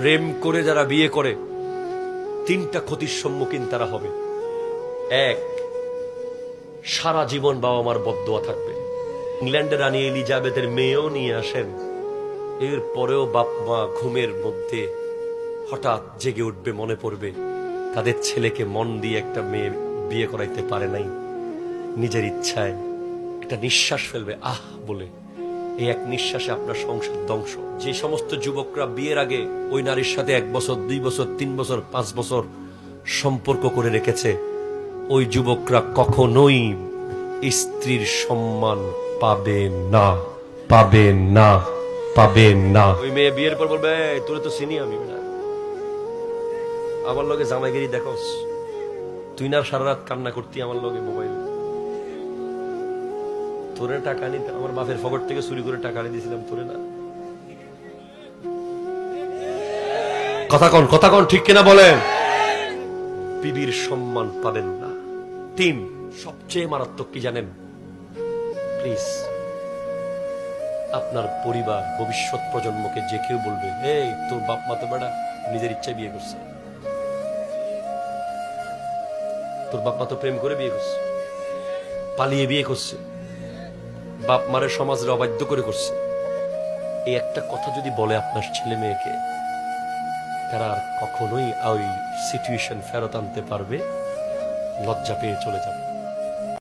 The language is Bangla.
প্রেম করে যারা বিয়ে করে তিনটা ক্ষতির সম্মুখীন তারা হবে। এক, সারা জীবন বাবা মার বদদোয়া থাকবে। ইংল্যান্ডের রানী এলিজাবেথের মেয়েও নিয়ে আসেন, এর পরেও বাপ মা ঘুমের মধ্যে হঠাৎ জেগে উঠবে, মনে পড়বে তাদের ছেলেকে মন দিয়ে একটা মেয়ে বিয়ে করাইতে পারে নাই, নিজের ইচ্ছায় একটা নিঃশ্বাস ফেলবে আহ বলে। এই এক নিঃশ্বাসে আপনার সংসার ধ্বংস। যে সমস্ত যুবকরা বিয়ের আগে ওই নারীর সাথে 1 বছর 2 বছর 3 বছর 5 বছর সম্পর্ক করে রেখেছে, ওই যুবকরা কখনোই স্ত্রীর সম্মান পাবে না, পাবে না, পাবে না। ওই মেয়ে বিয়ের পর বলবে, তোরে তো চিনি আমি না, আমার লগে জামাইগিরি দেখোস, তুই না সারা রাত কান্না করতি আমার লগে মোবাইল, তোরে টাকা নিতে আমার বাপের পকেট থেকে চুরি করে টাকা নিয়ে দিয়েছিলাম তোরে না। কথা কন ঠিক কিনা বলেন? বিবির সম্মান পাবেন না। 3, সবচেয়ে মারাত্মক কি জানেন? প্লিজ আপনার পরিবার, ভবিষ্যৎ প্রজন্মকে যে কেউ বলবে, এই তোর বাপ মা তো বেটা নিজের ইচ্ছায় বিয়ে করছে, তোর বাপ মা তো প্রেম করে বিয়ে করছে, পালিয়ে বিয়ে করছে, বাপ মারের সমাজের অবাধ্য করে করছে। এই একটা কথা যদি বলে আপনার ছেলে মেয়েকে, তারা আর কখনোই ওই সিচুয়েশন ফেরত আনতে পারবে? লজ্জা পেয়ে চলে যাবে।